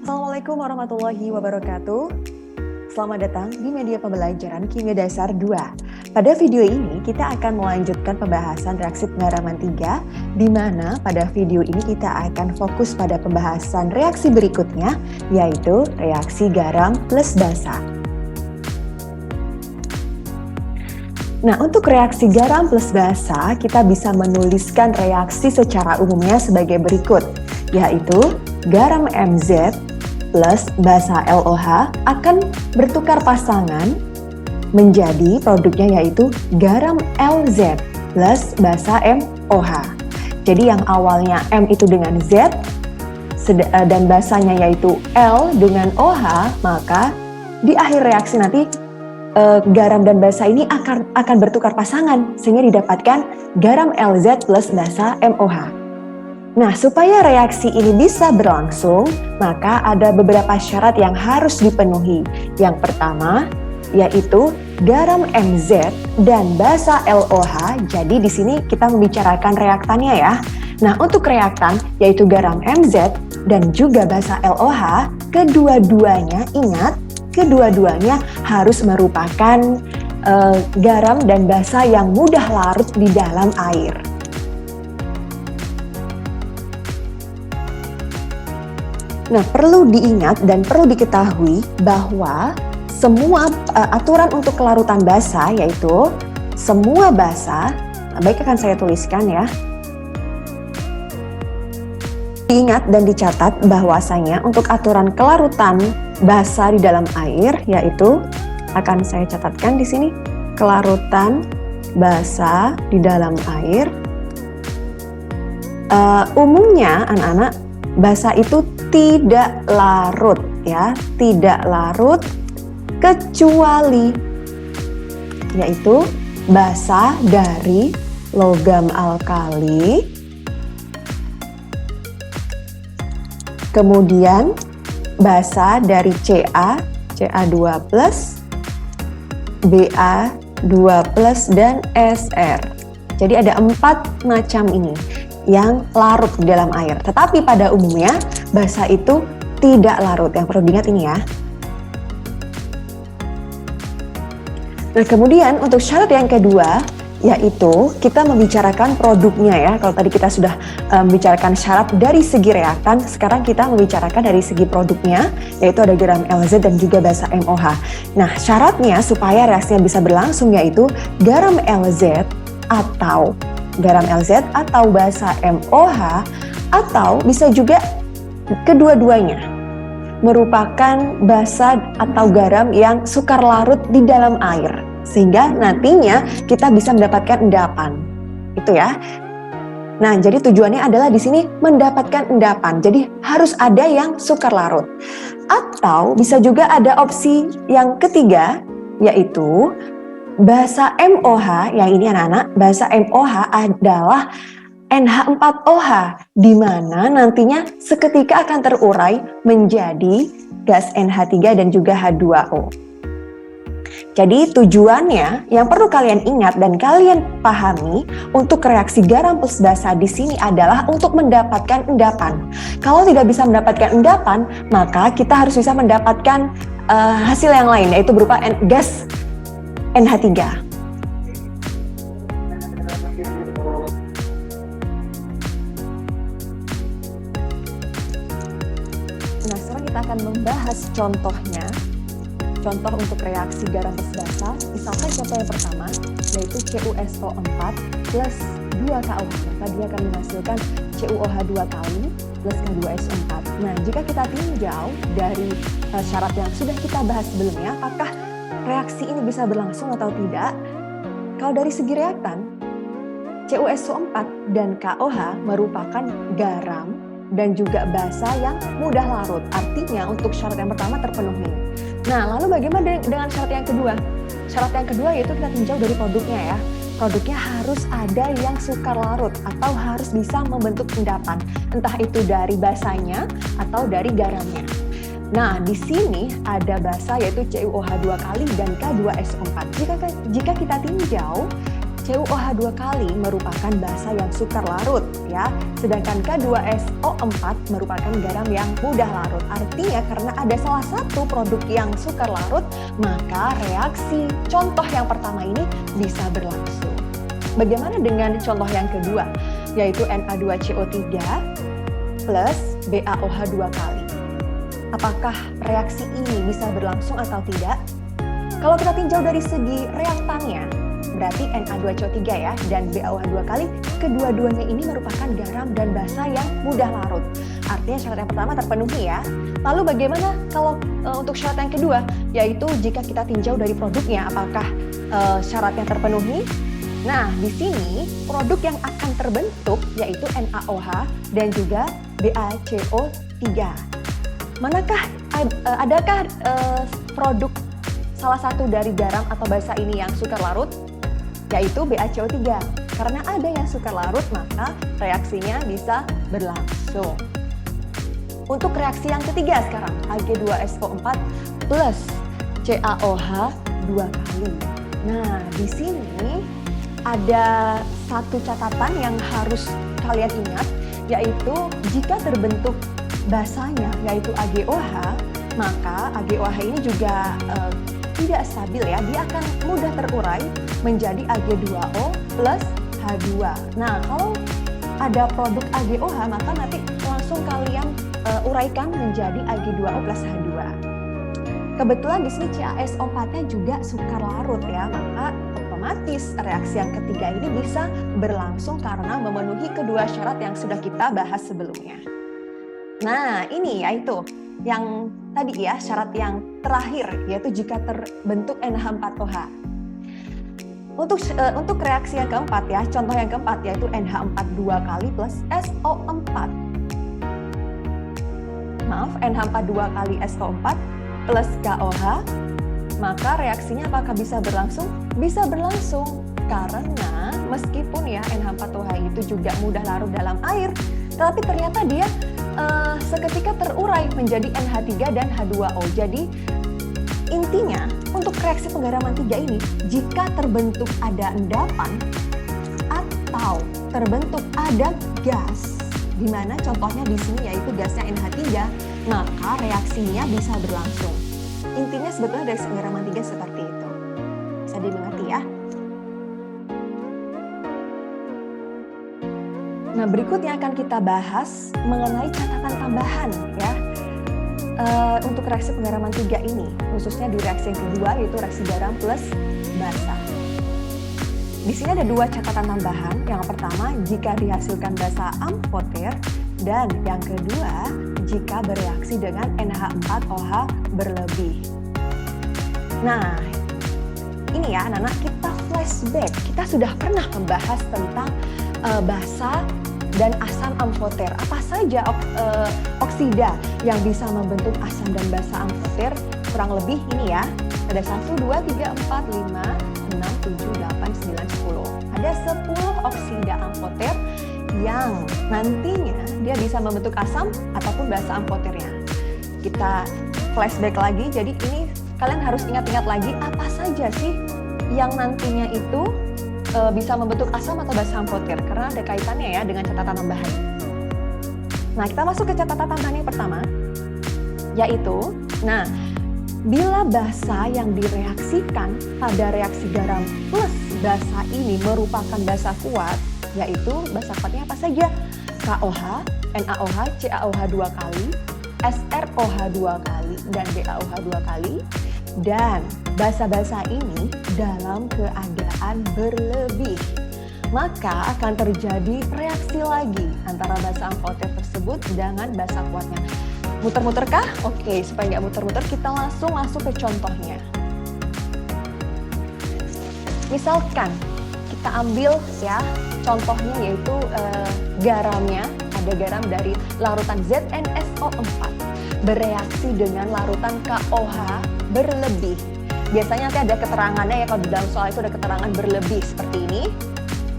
Assalamualaikum warahmatullahi wabarakatuh. Selamat datang di media pembelajaran Kimia Dasar 2. Pada video ini kita akan melanjutkan pembahasan reaksi pengaraman 3, di mana pada video ini kita akan fokus pada pembahasan reaksi berikutnya, yaitu reaksi garam plus basa. Nah, untuk reaksi garam plus basa, kita bisa menuliskan reaksi secara umumnya sebagai berikut, yaitu garam MZ plus basa LOH akan bertukar pasangan menjadi produknya yaitu garam LZ plus basa MOH. Jadi yang awalnya M itu dengan Z dan basanya yaitu L dengan OH, maka di akhir reaksi nanti garam dan basa ini akan bertukar pasangan sehingga didapatkan garam LZ plus basa MOH. Nah, supaya reaksi ini bisa berlangsung, maka ada beberapa syarat yang harus dipenuhi. Yang pertama, yaitu garam MZ dan basa LOH. Jadi di sini kita membicarakan reaktannya ya. Nah, untuk reaktan yaitu garam MZ dan juga basa LOH, kedua-duanya ingat, kedua-duanya harus merupakan garam dan basa yang mudah larut di dalam air. Nah, perlu diingat dan perlu diketahui bahwa semua aturan untuk kelarutan basa yaitu semua basa, baik akan saya tuliskan ya. Diingat dan dicatat bahwasanya untuk aturan kelarutan basa di dalam air yaitu akan saya catatkan di sini kelarutan basa di dalam air. Umumnya anak-anak basa itu tidak larut ya, tidak larut kecuali yaitu basa dari logam alkali, kemudian basa dari Ca2+, Ba2+, dan Sr. Jadi ada 4 macam ini yang larut di dalam air. Tetapi pada umumnya basa itu tidak larut. Yang perlu diingat ini ya. Nah, kemudian untuk syarat yang kedua yaitu kita membicarakan produknya ya. Kalau tadi kita sudah membicarakan syarat dari segi reaktan, sekarang kita membicarakan dari segi produknya, yaitu ada garam LZ dan juga basa MOH. Nah, syaratnya supaya reaksinya bisa berlangsung yaitu garam LZ atau basa MOH atau bisa juga kedua-duanya merupakan basa atau garam yang sukar larut di dalam air sehingga nantinya kita bisa mendapatkan endapan. Itu ya. Nah, jadi tujuannya adalah di sini mendapatkan endapan. Jadi harus ada yang sukar larut. Atau bisa juga ada opsi yang ketiga yaitu basa MOH, yang ini anak-anak, basa MOH adalah NH4OH, di mana nantinya seketika akan terurai menjadi gas NH3 dan juga H2O. Jadi tujuannya yang perlu kalian ingat dan kalian pahami untuk reaksi garam plus basa di sini adalah untuk mendapatkan endapan. Kalau tidak bisa mendapatkan endapan, maka kita harus bisa mendapatkan hasil yang lain, yaitu berupa gas NH3. Nah, sekarang kita akan membahas contohnya. Contoh untuk reaksi garam plus basa, misalkan contoh yang pertama, yaitu CuSO4 plus 2KOH. Maka dia akan menghasilkan CuOH 2 kali plus K2SO4. Nah, jika kita tinjau dari syarat yang sudah kita bahas sebelumnya, apakah reaksi ini bisa berlangsung atau tidak? Kalau dari segi reaktan, CuSO4 dan KOH merupakan garam dan juga basa yang mudah larut. Artinya untuk syarat yang pertama terpenuhi. Nah, lalu bagaimana dengan syarat yang kedua? Syarat yang kedua yaitu kita tinjau dari produknya ya. Produknya harus ada yang sukar larut atau harus bisa membentuk endapan. Entah itu dari basanya atau dari garamnya. Nah, di sini ada basa yaitu CuOH 2 kali dan K2SO4. Jika kita tinjau CuOH 2 kali merupakan basa yang sukar larut ya. Sedangkan K2SO4 merupakan garam yang mudah larut. Artinya karena ada salah satu produk yang sukar larut, maka reaksi contoh yang pertama ini bisa berlangsung. Bagaimana dengan contoh yang kedua, yaitu Na2CO3 plus BaOH 2 kali. Apakah reaksi ini bisa berlangsung atau tidak? Kalau kita tinjau dari segi reaktannya, berarti Na2CO3 ya dan BaOH 2 kali, kedua-duanya ini merupakan garam dan basa yang mudah larut. Artinya syarat yang pertama terpenuhi ya. Lalu bagaimana kalau untuk syarat yang kedua, yaitu jika kita tinjau dari produknya, apakah syaratnya terpenuhi? Nah, di sini produk yang akan terbentuk yaitu NaOH dan juga BaCO3. Adakah produk salah satu dari garam atau basa ini yang sukar larut? Yaitu BaCO3. Karena ada yang sukar larut, maka reaksinya bisa berlangsung. Untuk reaksi yang ketiga sekarang, Ag2SO4 plus CaOH 2 kali. Nah, di sini ada satu catatan yang harus kalian ingat, yaitu jika terbentuk basanya yaitu AgOH, maka AgOH ini juga tidak stabil ya, dia akan mudah terurai menjadi Ag2O plus H2. Nah, kalau ada produk AgOH, maka nanti langsung kalian uraikan menjadi Ag2O plus H2. Kebetulan di sini CaSO4-nya juga sukar larut ya, maka otomatis reaksi yang ketiga ini bisa berlangsung karena memenuhi kedua syarat yang sudah kita bahas sebelumnya. Nah, ini yaitu yang tadi ya, syarat yang terakhir, yaitu jika terbentuk NH4OH. Untuk reaksi yang keempat ya, contoh yang keempat yaitu NH4 2 kali plus SO4. Maaf, NH4 2 kali SO4 plus KOH, maka reaksinya apakah bisa berlangsung? Bisa berlangsung, karena meskipun ya NH4OH itu juga mudah larut dalam air, tapi ternyata dia seketika terurai menjadi NH3 dan H2O. Jadi intinya untuk reaksi penggaraman 3 ini, jika terbentuk ada endapan atau terbentuk ada gas, di mana contohnya di sini yaitu gasnya NH3, maka reaksinya bisa berlangsung. Intinya sebetulnya reaksi penggaraman 3 seperti itu. Bisa dimengerti ya? Nah, berikutnya akan kita bahas mengenai catatan tambahan ya. Untuk reaksi penggaraman 3 ini, khususnya di reaksi yang kedua yaitu reaksi garam plus basa. Di sini ada dua catatan tambahan. Yang pertama, jika dihasilkan basa amfoter, dan yang kedua, jika bereaksi dengan NH4OH berlebih. Nah, ini ya anak-anak, kita flashback. Kita sudah pernah membahas tentang basa dan asam amfoter. Apa saja oksida yang bisa membentuk asam dan basa amfoter? Kurang lebih ini ya. Ada 1, 2, 3, 4, 5, 6, 7, 8, 9, 10. Ada 10 oksida amfoter yang nantinya dia bisa membentuk asam ataupun basa amfoternya. Kita flashback lagi, jadi ini kalian harus ingat-ingat lagi apa saja sih yang nantinya itu bisa membentuk asam atau basa amfoter, karena ada kaitannya ya dengan catatan tambahan. Nah, kita masuk ke catatan tambahan yang pertama, yaitu, bila basa yang direaksikan pada reaksi garam plus basa ini merupakan basa kuat, yaitu basa kuatnya apa saja? KOH, NaOH, CaOH 2 kali, SrOH 2 kali, dan BaOH 2 kali. Dan basa-basa ini dalam keadaan berlebih, maka akan terjadi reaksi lagi antara basa amfoter tersebut dengan basa kuatnya. Muter-muter kah? Oke, supaya nggak muter-muter, kita langsung masuk ke contohnya. Misalkan kita ambil ya contohnya, yaitu garamnya, ada garam dari larutan ZnSO4 bereaksi dengan larutan KOH berlebih. Biasanya nanti ada keterangannya ya, kalau di dalam soal itu ada keterangan berlebih seperti ini.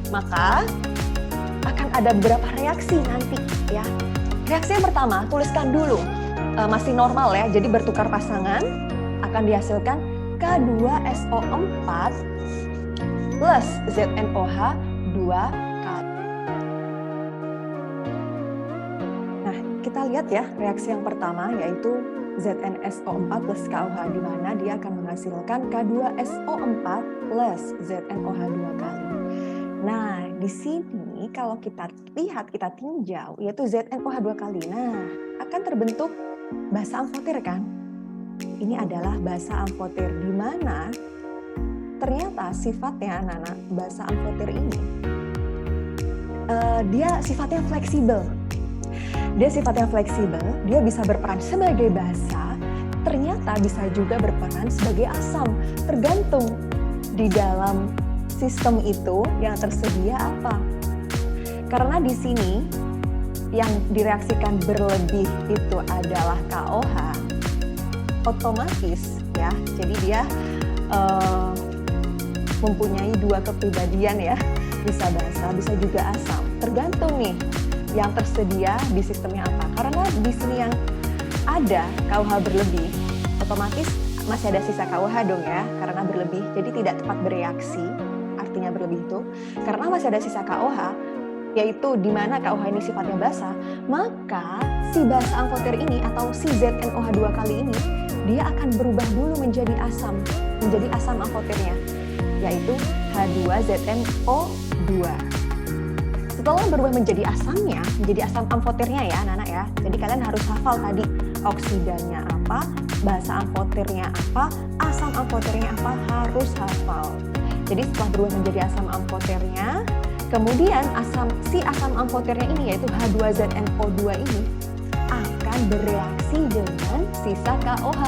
Maka akan ada beberapa reaksi nanti ya. Reaksi yang pertama, tuliskan dulu masih normal ya, jadi bertukar pasangan akan dihasilkan K2SO4 plus ZnOH 2 kali. Nah, kita lihat ya reaksi yang pertama yaitu ZnSO4 plus KOH, di mana dia akan menghasilkan K2SO4 plus ZnOH 2 kali. Nah, di sini kalau kita lihat, kita tinjau, yaitu ZnOH 2 kali. Nah, akan terbentuk basa amfoter kan? Ini adalah basa amfoter, di mana ternyata sifatnya anak-anak basa amfoter ini, dia sifatnya fleksibel. Dia sifatnya fleksibel, dia bisa berperan sebagai basa, ternyata bisa juga berperan sebagai asam, tergantung di dalam sistem itu yang tersedia apa. Karena di sini yang direaksikan berlebih itu adalah KOH, otomatis ya, jadi dia mempunyai dua kepribadian ya, bisa basa, bisa juga asam, tergantung nih yang tersedia di sistemnya apa. Karena di sini yang ada KOH berlebih, otomatis masih ada sisa KOH dong ya, karena berlebih, jadi tidak tepat bereaksi. Artinya berlebih itu, karena masih ada sisa KOH, yaitu di mana KOH ini sifatnya basa, maka si basa amfoter ini atau si ZnOH 2 kali ini, dia akan berubah dulu menjadi asam amfoternya, yaitu H2ZnO2. Setelah berubah menjadi asamnya, menjadi asam amfoternya ya anak-anak ya. Jadi kalian harus hafal tadi oksidanya apa, basa amfoternya apa, asam amfoternya apa, harus hafal. Jadi setelah berubah menjadi asam amfoternya, kemudian si asam amfoternya ini yaitu H2ZnO2 ini akan bereaksi dengan sisa KOH.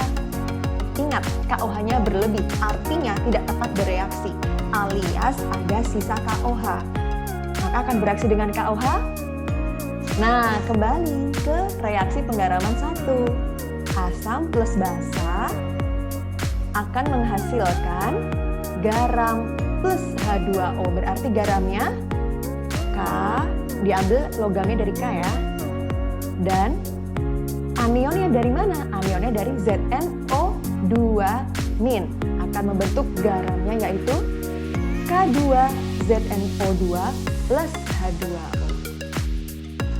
Ingat, KOH-nya berlebih, artinya tidak tepat bereaksi, alias ada sisa KOH. Maka akan bereaksi dengan KOH. Nah, kembali ke reaksi penggaraman 1. Asam plus basa akan menghasilkan garam plus H2O. Berarti garamnya K, diambil logamnya dari K ya. Dan anionnya dari mana? Anionnya dari ZnO2-, akan membentuk garamnya yaitu K2ZnO2 plus H2O.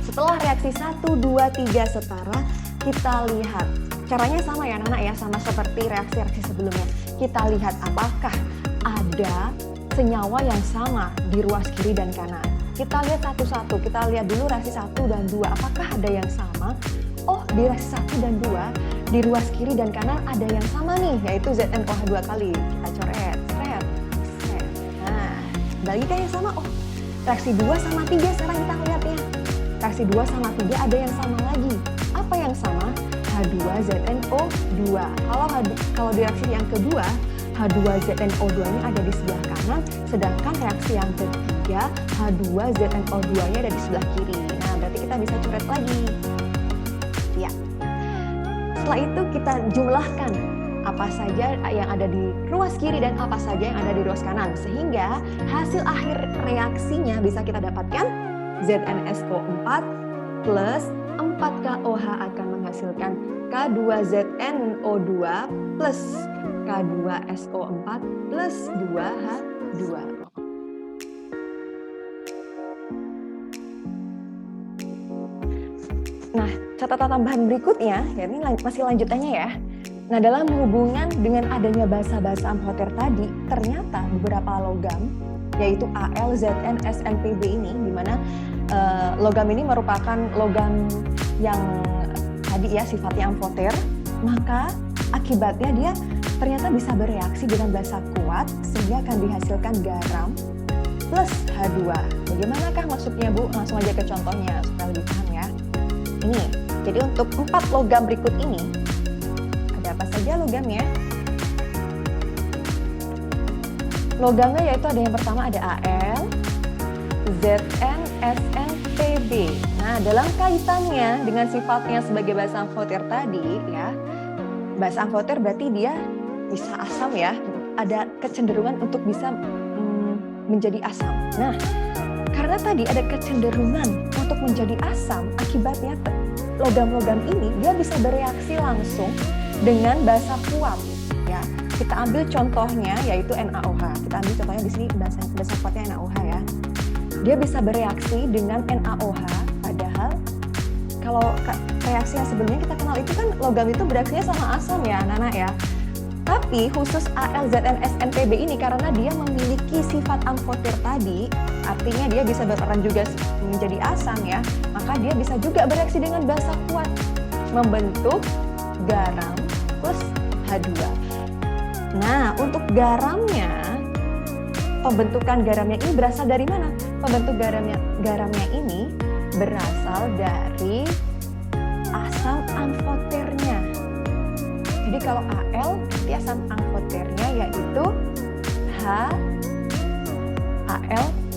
Setelah reaksi 1, 2, 3 setara, kita lihat. Caranya sama ya anak-anak ya, sama seperti reaksi-reaksi sebelumnya. Kita lihat apakah ada senyawa yang sama di ruas kiri dan kanan. Kita lihat satu-satu, kita lihat dulu reaksi 1 dan 2, apakah ada yang sama? Oh, di reaksi 1 dan 2, di ruas kiri dan kanan ada yang sama nih, yaitu ZnOH 2 kali. Kita coret, seret. Nah, baliknya yang sama, oh, reaksi 2 sama 3 sekarang kita lihatnya. Reaksi 2 sama 3 ada yang sama lagi. Apa yang sama? H2ZnO2. Kalau di reaksi yang kedua, H2ZnO2 ini ada di sebelah kanan, sedangkan reaksi yang ketiga, H2ZnO2-nya ada di sebelah kiri. Nah, berarti kita bisa coret lagi. Ya. Setelah itu kita jumlahkan apa saja yang ada di ruas kiri dan apa saja yang ada di ruas kanan, sehingga hasil akhir reaksinya bisa kita dapatkan ZnSO4 plus 4KOH akan menghasilkan K2ZnO2 plus K2SO4 plus 2H2O. Nah, catatan tambahan berikutnya, ya ini masih lanjutannya ya. Nah, dalam hubungan dengan adanya basa-basa amfoter tadi, ternyata beberapa logam, yaitu Al, Zn, Sn, Pb ini, di mana logam ini merupakan logam yang tadi ya sifatnya amfoter, maka akibatnya dia ternyata bisa bereaksi dengan basa kuat sehingga akan dihasilkan garam plus H2. Bagaimanakah maksudnya Bu? Langsung aja ke contohnya supaya lebih paham ya. Ini, jadi untuk 4 logam berikut ini, ada apa saja logamnya? Logamnya yaitu ada yang pertama ada Al, Zn, Sn, Pb. Nah, dalam kaitannya dengan sifatnya sebagai basa amfoter tadi ya, basa amfoter berarti dia bisa asam ya, ada kecenderungan untuk bisa menjadi asam. Nah, karena tadi ada kecenderungan untuk menjadi asam, akibatnya logam-logam ini dia bisa bereaksi langsung dengan basa kuat ya. Kita ambil contohnya yaitu NaOH. Kita ambil contohnya di sini basa kuatnya NaOH ya. Dia bisa bereaksi dengan NaOH, padahal kalau reaksi yang sebelumnya kita kenal itu kan logam itu bereaksinya sama asam ya, Nana ya. Tapi khusus AlZnSnPb ini karena dia memiliki sifat amfoter tadi, artinya dia bisa berperan juga menjadi asam ya, maka dia bisa juga bereaksi dengan basa kuat, membentuk garam plus H2. Nah, untuk garamnya, pembentukan garamnya ini berasal dari mana? Pembentuk garamnya ini berasal dari asam amfoternya. Jadi kalau Al, nanti asam amfoternya yaitu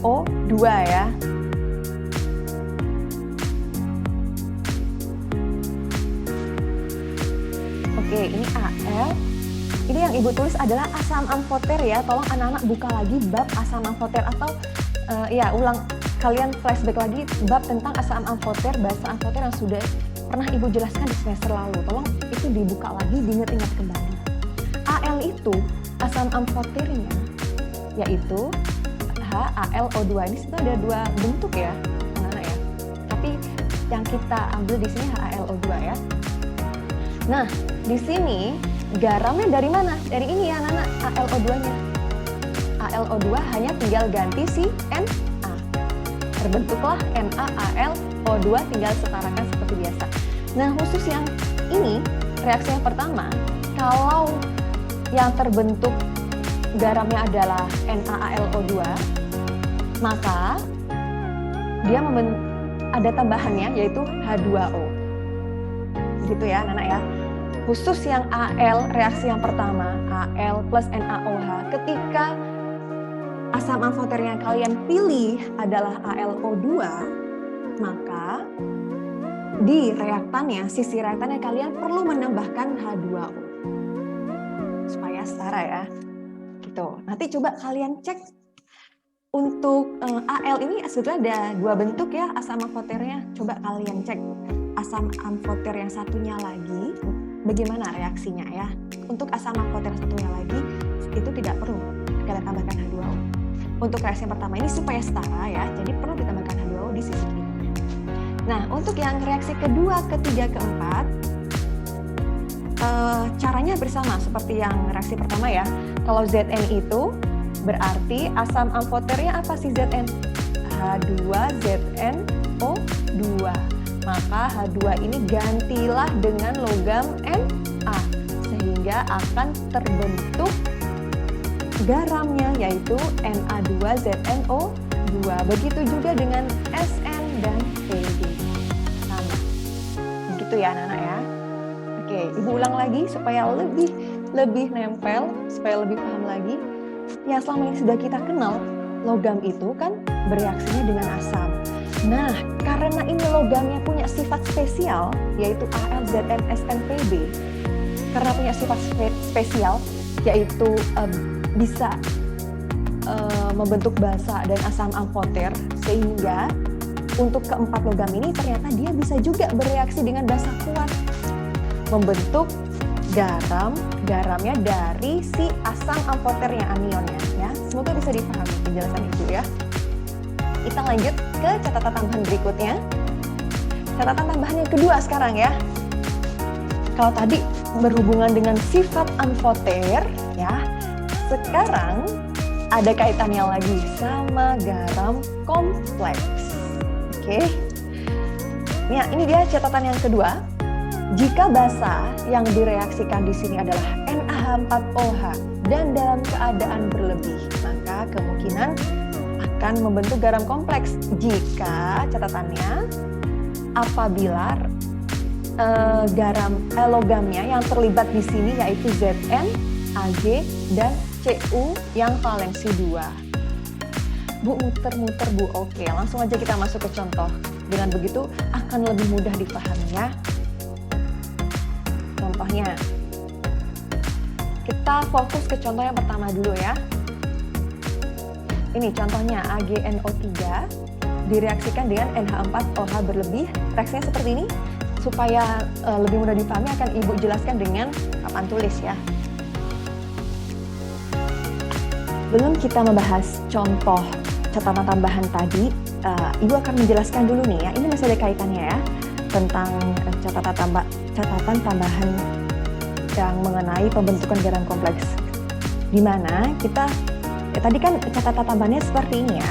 HAlO2 ya. Oke, ini Al. Ini yang Ibu tulis adalah asam amfoter ya. Tolong anak-anak buka lagi bab asam amfoter atau kalian flashback lagi bab tentang asam amfoter, basa amfoter yang sudah pernah Ibu jelaskan di semester lalu. Tolong itu dibuka lagi, diingat-ingat kembali. Al itu asam amfoternya yaitu HAlO2. Ini sebenarnya ada dua bentuk ya, anak-anak ya. Tapi yang kita ambil di sini HAlO2 ya. Nah, di sini garamnya dari mana? Dari ini ya, anak-anak, AlO2-nya. AlO2 hanya tinggal ganti si Na. Terbentuklah NaAlO2, tinggal setarakan seperti biasa. Nah, khusus yang ini, reaksi yang pertama, kalau yang terbentuk garamnya adalah NaAlO2, maka dia ada tambahannya yaitu H2O. Gitu ya, anak-anak ya. Khusus yang Al, reaksi yang pertama, Al plus NaOH, ketika asam amfoter yang kalian pilih adalah AlO2, maka di reaktannya, sisi reaktannya kalian perlu menambahkan H2O. Supaya setara ya. Gitu. Nanti coba kalian cek untuk Al ini sebetulnya ada dua bentuk ya asam amfoternya. Coba kalian cek asam amfoter yang satunya lagi, bagaimana reaksinya ya. Untuk asam amfoter satunya lagi, itu tidak perlu kalian tambahkan H2O. Untuk reaksi yang pertama ini supaya setara ya, jadi perlu ditambahkan H2O di sisi kiri. Nah, untuk yang reaksi kedua, ketiga, keempat, caranya bersama seperti yang reaksi pertama ya. Kalau Zn itu berarti asam amfoternya apa sih Zn? H2ZnO2. Maka H2 ini gantilah dengan logam Na sehingga akan terbentuk garamnya yaitu Na2ZnO2. Begitu juga dengan Sn dan Pb. Sama. Begitu ya anak-anak ya. Oke, Ibu ulang lagi supaya lebih nempel, supaya lebih paham lagi. Yang selama ini sudah kita kenal, logam itu kan bereaksinya dengan asam. Nah, karena ini logamnya punya sifat spesial, yaitu AlZnSnPb, karena punya sifat spesial, yaitu bisa membentuk basa dan asam amfoter, sehingga untuk keempat logam ini ternyata dia bisa juga bereaksi dengan basa kuat, membentuk garamnya dari si asam amfoternya, anionnya ya. Semoga bisa dipahami penjelasan itu ya. Kita lanjut ke catatan tambahan berikutnya. Catatan tambahan yang kedua sekarang ya. Kalau tadi berhubungan dengan sifat amfoter ya, sekarang ada kaitannya lagi sama garam kompleks. Oke. Ya, ini dia catatan yang kedua. Jika basa yang direaksikan di sini adalah NaH4OH dan dalam keadaan berlebih, maka kemungkinan akan membentuk garam kompleks. Jika catatannya apabila logamnya yang terlibat di sini yaitu Zn, Ag, dan Cu yang valensi 2. Bu, muter-muter Bu. Oke, langsung aja kita masuk ke contoh. Dengan begitu akan lebih mudah dipahami ya. Contohnya, kita fokus ke contoh yang pertama dulu ya. Ini contohnya AgNO3 direaksikan dengan NH4OH berlebih. Reaksinya seperti ini. Supaya lebih mudah dipahami akan Ibu jelaskan dengan papan tulis ya. Sebelum kita membahas contoh catatan tambahan tadi, Ibu akan menjelaskan dulu nih ya, ini masih ada kaitannya ya, tentang catatan tambahan yang mengenai pembentukan garam kompleks. Di mana kita, tadi kan catatan tambahannya seperti ini ya,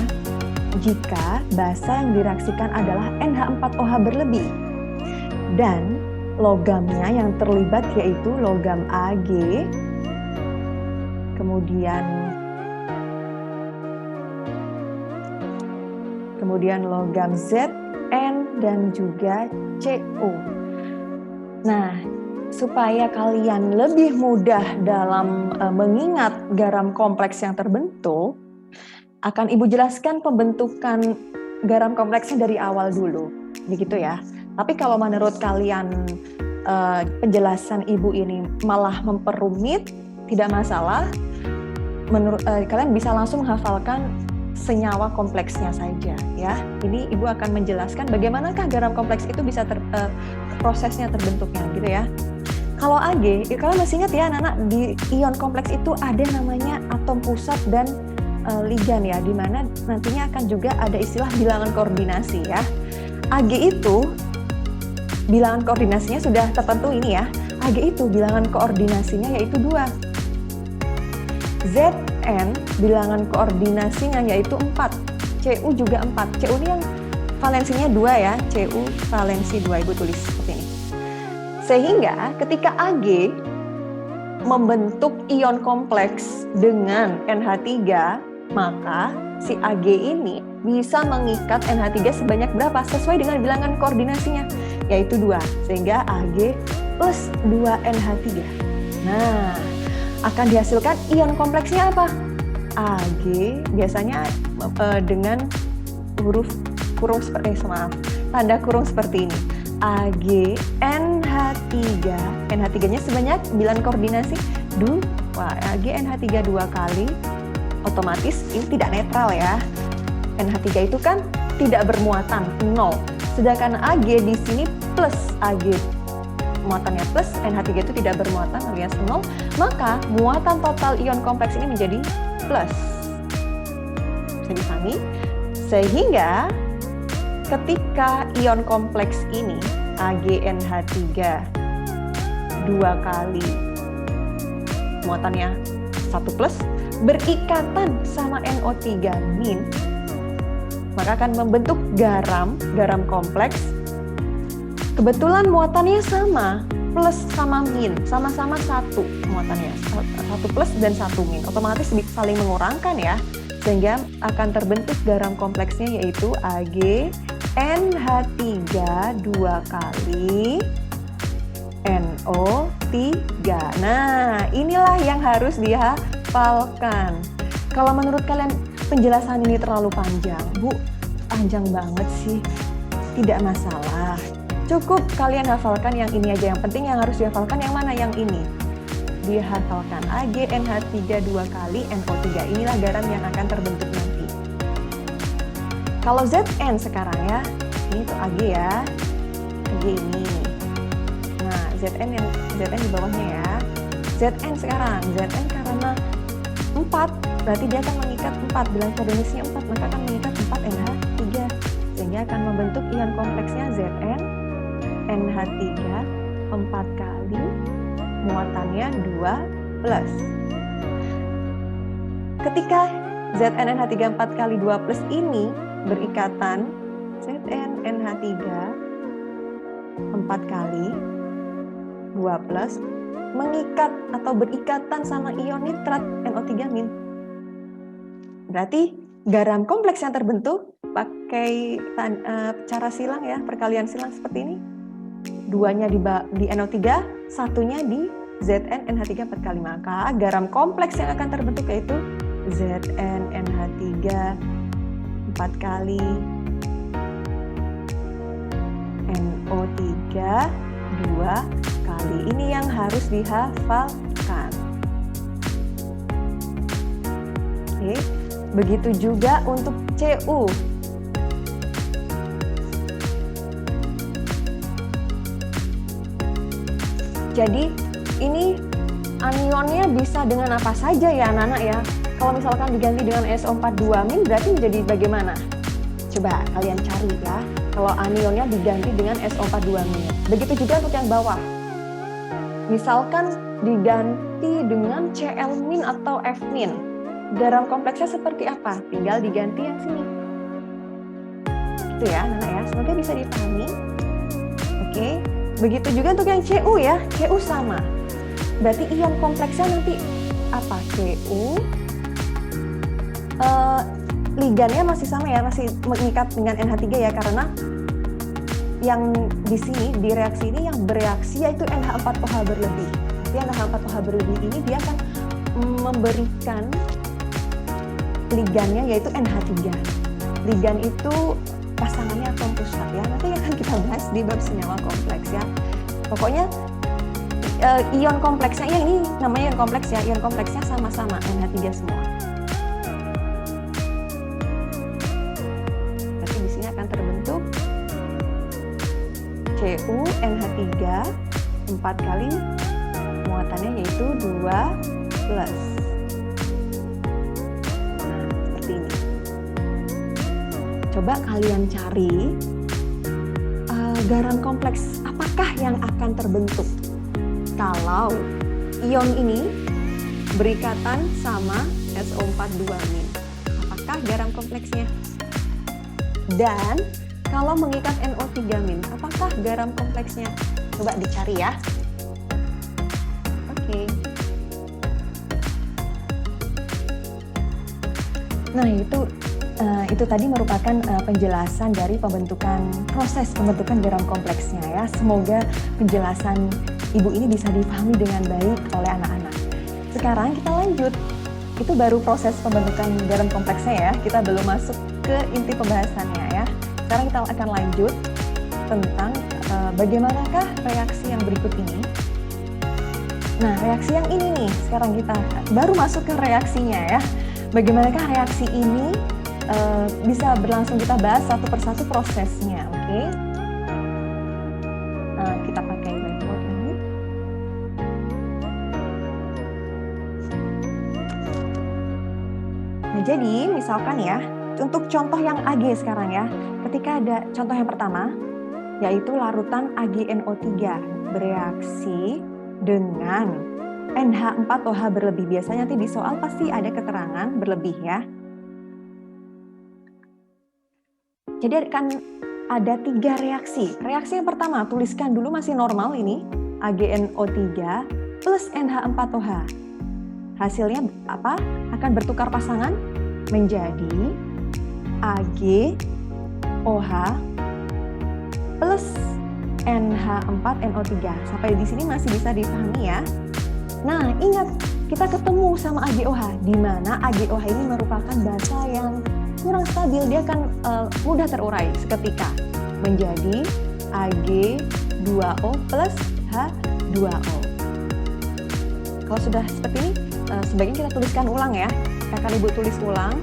jika basa yang direaksikan adalah NH4OH berlebih, dan logamnya yang terlibat yaitu logam Ag, kemudian logam Zn dan juga Cu. Nah, supaya kalian lebih mudah dalam mengingat garam kompleks yang terbentuk, akan Ibu jelaskan pembentukan garam kompleksnya dari awal dulu, begitu ya. Tapi kalau menurut kalian penjelasan Ibu ini malah memperumit, tidak masalah. Kalian bisa langsung menghafalkan senyawa kompleksnya saja ya. Ini Ibu akan menjelaskan bagaimanakah garam kompleks itu bisa prosesnya terbentuknya gitu ya. Kalau Ag, kalian masih ingat ya anak-anak, di ion kompleks itu ada namanya atom pusat dan ligan ya, di mana nantinya akan juga ada istilah bilangan koordinasi ya. Ag itu bilangan koordinasinya sudah tertentu ini ya. Ag itu bilangan koordinasinya yaitu 2. Zn bilangan koordinasinya yaitu 4. Cu juga 4. Cu ini yang valensinya 2 ya. Cu valensi 2, Ibu tulis seperti ini. Sehingga ketika Ag membentuk ion kompleks dengan NH3, maka si Ag ini bisa mengikat NH3 sebanyak berapa? Sesuai dengan bilangan koordinasinya, yaitu 2. Sehingga Ag plus 2NH3. Nah, akan dihasilkan ion kompleksnya apa? Ag biasanya dengan huruf kurung tanda kurung seperti ini. Ag NH3. NH3-nya sebanyak bilangan koordinasi 2. Ag NH3 2 kali. Otomatis ini tidak netral ya. NH3 itu kan tidak bermuatan, 0. Sedangkan Ag di sini plus Ag. Muatannya plus, NH3 itu tidak bermuatan alias 0. Maka muatan total ion kompleks ini menjadi plus. Bisa dipahami? Sehingga ketika ion kompleks ini AgNH3 2 kali muatannya 1 plus berikatan sama NO3 min, maka akan membentuk garam kompleks. Kebetulan muatannya sama, plus sama min, sama-sama 1 muatannya, 1 plus dan 1 min, otomatis saling mengurangkan ya, sehingga akan terbentuk garam kompleksnya yaitu AgNH3 2 kali NO3. Nah, inilah yang harus dihafalkan. Kalau menurut kalian penjelasan ini terlalu panjang, Bu, panjang banget sih, tidak masalah. Cukup kalian hafalkan yang ini aja. Yang penting yang harus dihafalkan yang mana? Yang ini. Dihafalkan AgNH3 2 kali NO3. Inilah garam yang akan terbentuk nanti. Kalau Zn sekarang ya, ini tuh Ag ya. Ag ini. Nah, Zn di bawahnya ya. Zn sekarang, Zn karena 4, berarti dia akan mengikat 4. Bilangan koordinasinya 4, maka akan mengikat 4 NH3. Sehingga akan membentuk ion kompleksnya Zn NH3 4 kali, muatannya 2 plus. Ketika Zn NH3 4 kali 2 plus ini berikatan, Zn NH3 4 kali 2 plus mengikat atau berikatan sama ion nitrat NO3 min. Berarti garam kompleks yang terbentuk pakai cara silang ya, perkalian silang seperti ini. 2-nya di NO3, 1-nya di Zn NH3 4 kali. Maka garam kompleks yang akan terbentuk yaitu Zn NH3 4 kali NO3 2 kali. Ini yang harus dihafalkan. Oke, begitu juga untuk Cu. Jadi ini anionnya bisa dengan apa saja ya anak-anak ya. Kalau misalkan diganti dengan SO42- berarti menjadi bagaimana? Coba kalian cari ya. Kalau anionnya diganti dengan SO42-. Begitu juga untuk yang bawah. Misalkan diganti dengan Cl- atau F-. Garam kompleksnya seperti apa? Tinggal diganti yang sini. Gitu ya, Nana ya. Semoga bisa dipahami. Oke. Begitu juga untuk yang Cu ya. Cu sama. Berarti ion kompleksnya nanti apa? Cu. Ligannya masih sama ya, masih mengikat dengan NH3 ya, karena yang di sini, di reaksi ini yang bereaksi yaitu NH4OH berlebih. Jadi NH4OH berlebih ini dia akan memberikan ligannya yaitu NH3. Ligan itu pasangannya atom pusat ya, nanti akan kita bahas di bab senyawa kompleks ya. Pokoknya ion kompleksnya, ya ini namanya ion kompleks ya, ion kompleksnya sama-sama NH3 semua. Berarti di sini akan terbentuk Cu NH3 4 kali muatannya yaitu 2+. Nah, seperti ini. Coba kalian cari garam kompleks apakah yang akan terbentuk kalau ion ini berikatan sama SO42-. Apakah garam kompleksnya? Dan kalau mengikat NO3-, apakah garam kompleksnya? Coba dicari ya. Oke. Nah, itu tadi merupakan penjelasan dari proses pembentukan garam kompleksnya ya. Semoga penjelasan Ibu ini bisa dipahami dengan baik oleh anak-anak. Sekarang kita lanjut. Itu baru proses pembentukan garam kompleksnya ya. Kita belum masuk ke inti pembahasannya ya. Sekarang kita akan lanjut tentang bagaimanakah reaksi yang berikut ini. Nah, reaksi yang ini nih, sekarang kita baru masuk ke reaksinya ya. Bagaimanakah reaksi ini bisa berlangsung, kita bahas satu persatu prosesnya, oke? Kita pakai whiteboard ini. Nah, jadi misalkan ya, untuk contoh yang Ag sekarang ya, ketika ada contoh yang pertama, yaitu larutan AgNO3 bereaksi dengan NH4OH berlebih. Biasanya nanti di soal pasti ada keterangan berlebih ya. Jadi akan ada 3 reaksi. Reaksi yang pertama, tuliskan dulu masih normal ini, AgNO3 plus NH4OH. Hasilnya apa? Akan bertukar pasangan menjadi AgOH plus NH4NO3. Sampai di sini masih bisa dipahami ya. Nah, ingat kita ketemu sama AgOH, di mana AgOH ini merupakan basa yang kurang stabil, dia akan mudah terurai seketika menjadi Ag2O plus H2O. Kalau sudah seperti ini, sebaiknya kita tuliskan ulang ya. Akan Ibu tulis ulang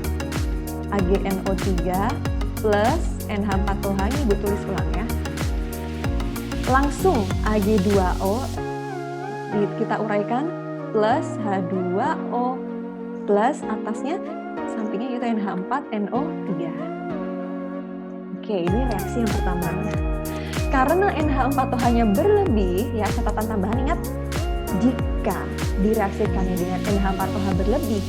AgNO3 plus NH4OH, ini Ibu tulis ulang ya. Langsung Ag2O kita uraikan plus H2O plus atasnya sampingnya itu NH4NO3. Oke, ini reaksi yang pertama. Karena NH4OH-nya berlebih, ya catatan tambahan, ingat jika direaksikannya dengan NH4OH berlebih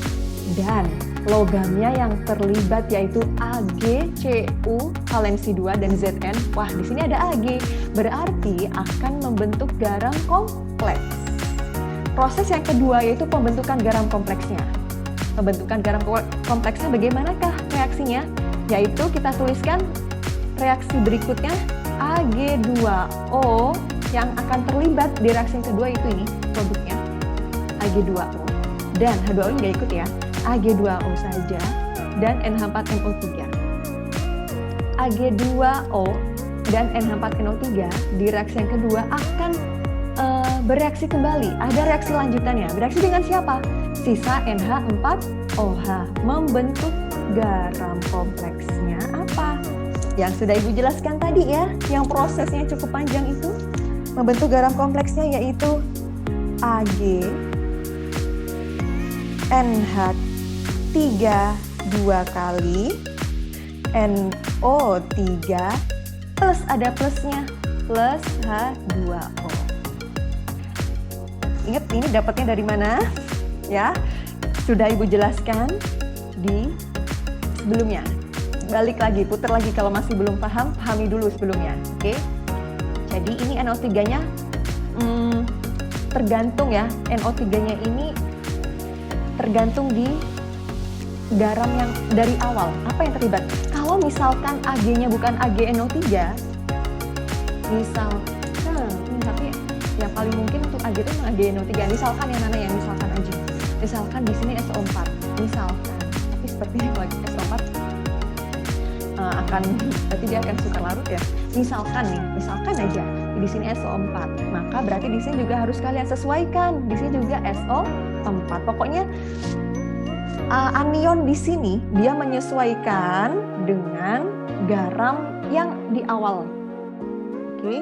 dan logamnya yang terlibat yaitu Ag, Cu, valensi 2 dan Zn. Wah, di sini ada Ag, berarti akan membentuk garam kompleks. Proses yang kedua yaitu pembentukan garam kompleksnya. Pembentukan garam kompleksnya bagaimanakah reaksinya? Yaitu kita tuliskan reaksi berikutnya Ag2O yang akan terlibat di reaksi yang kedua itu ini produknya Ag2O. Dan H2O ini nggak ikut ya, Ag2O saja dan NH4NO3. Ag2O dan NH4NO3 di reaksi yang kedua akan bereaksi kembali. Ada reaksi lanjutannya. Bereaksi dengan siapa? Sisa NH4OH. Membentuk garam kompleksnya apa? Yang sudah Ibu jelaskan tadi ya, yang prosesnya cukup panjang itu. Membentuk garam kompleksnya yaitu Ag, NH3, dua kali NO3 plus ada plusnya, plus H2O. Ingat ini dapatnya dari mana? Ya, sudah Ibu jelaskan di sebelumnya. Balik lagi, putar lagi kalau masih belum paham, pahami dulu sebelumnya. Oke? Jadi ini NO3-nya tergantung ya, NO3-nya ini tergantung di garam yang dari awal. Apa yang terlibat? Kalau misalkan Ag-nya bukan AgNO3, misalkan, tapi yang paling mungkin untuk Ag itu memang AgNO3. Misalkan yang mana ya, misalkan aja. Misalkan di sini SO4, misalkan. Tapi sepertinya kalau SO4 berarti dia akan sukar larut ya. Misalkan aja di sini SO4, maka berarti di sini juga harus kalian sesuaikan. Di sini juga SO4. Pokoknya anion di sini dia menyesuaikan dengan garam yang di awal. Oke,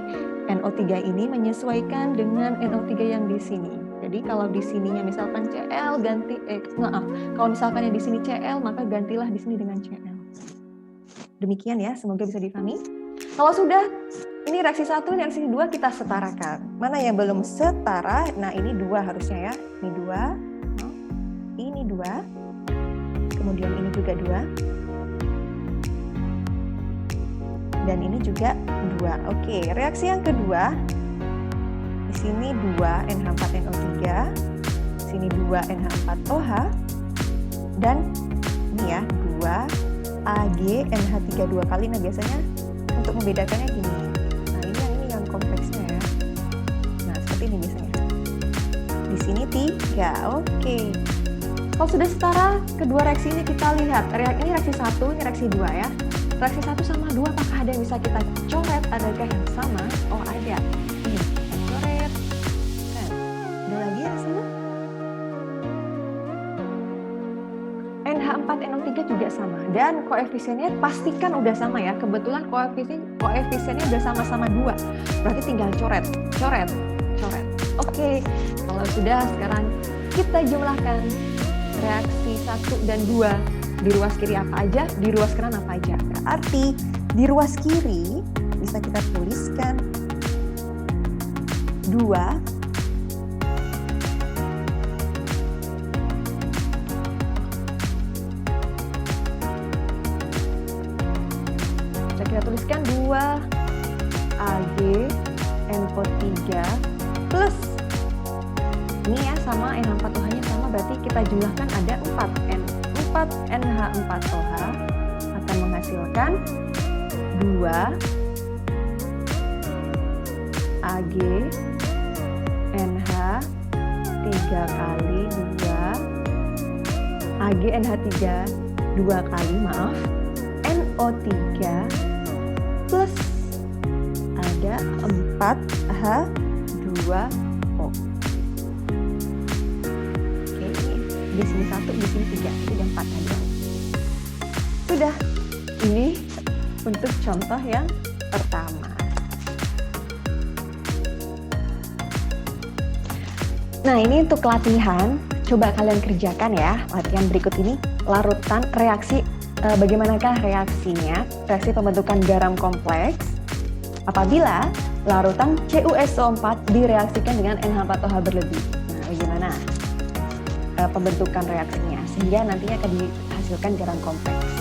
NO3 ini menyesuaikan dengan NO3 yang di sini. Jadi kalau di sininya misalkan Cl ganti kalau misalkan yang di sini Cl, maka gantilah di sini dengan Cl. Demikian ya, semoga bisa dipahami. Kalau sudah, ini reaksi 1, ini reaksi 2 kita setarakan. Mana yang belum setara? Nah, ini 2 harusnya ya. Ini 2. Ini 2. Kemudian ini juga 2. Dan ini juga 2. Oke, reaksi yang kedua. Di sini 2 NH4NO3. Di sini 2 NH4OH. Dan ini ya, 2 AgNH3 2 kali. Nah, biasanya untuk membedakannya gini. Nah, ini yang kompleksnya ya. Nah, seperti ini biasanya. Di sini 3. Oke. Kalau sudah setara, kedua reaksi ini kita lihat. Ini reaksi 1, ini reaksi 2 ya. Reaksi 1 sama 2, apakah ada yang bisa kita coret? Adakah yang sama? Oh, ada. Ini, coret. Nah, ada lagi yang sama? NH4NO3 juga sama. Dan koefisiennya pastikan udah sama ya. Kebetulan koefisiennya udah sama-sama 2. Berarti tinggal coret. Oke, kalau sudah, sekarang kita jumlahkan reaksi 1 dan 2 di ruas kiri apa aja, di ruas kanan apa aja. Berarti di ruas kiri bisa kita tuliskan 2 kita tuliskan 2 AgNO3 plus ini ya sama NH4OH-nya sama, berarti kita jumlahkan ada 4 NH4OH akan menghasilkan 2 AgNH3 kali 2 AgNH3 2 kali NO3 plus ada 4H2O. Di sini 1, di sini 3, jadi 4 aja. Sudah, ini untuk contoh yang pertama. Nah, ini untuk latihan, coba kalian kerjakan ya. Latihan berikut ini, larutan reaksi, bagaimanakah reaksinya, reaksi pembentukan garam kompleks apabila larutan CuSO4 direaksikan dengan NH4OH berlebih. Nah, bagaimana pembentukan reaksinya sehingga nantinya akan dihasilkan garam kompleks.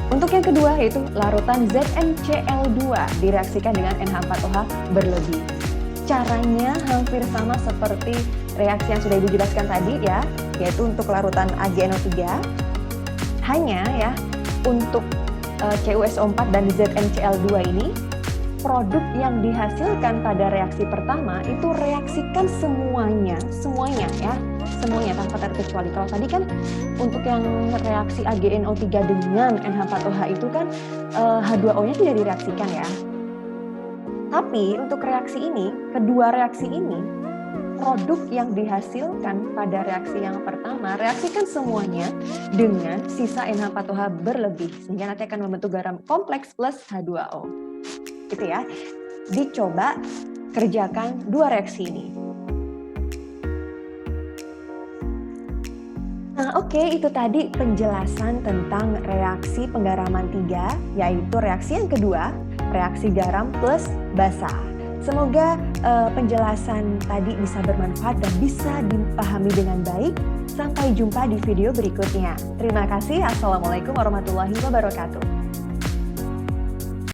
Untuk yang kedua yaitu larutan ZnCl2 direaksikan dengan NH4OH berlebih. Caranya hampir sama seperti reaksi yang sudah Ibu jelaskan tadi ya, yaitu untuk larutan AgNO3. Hanya ya untuk CuSO4 dan ZnCl2 ini produk yang dihasilkan pada reaksi pertama itu reaksikan semuanya ya. Semuanya tanpa terkecuali. Kalau tadi kan untuk yang reaksi AgNO3 dengan NH4OH itu kan H2O-nya tidak direaksikan ya. Tapi untuk reaksi ini, kedua reaksi ini, produk yang dihasilkan pada reaksi yang pertama, reaksikan semuanya dengan sisa NH4OH berlebih. Sehingga nanti akan membentuk garam kompleks plus H2O. Gitu ya. Dicoba kerjakan dua reaksi ini. Nah, oke, itu tadi penjelasan tentang reaksi penggaraman 3, yaitu reaksi yang kedua, reaksi garam plus basa. Semoga penjelasan tadi bisa bermanfaat dan bisa dipahami dengan baik. Sampai jumpa di video berikutnya. Terima kasih. Assalamualaikum warahmatullahi wabarakatuh.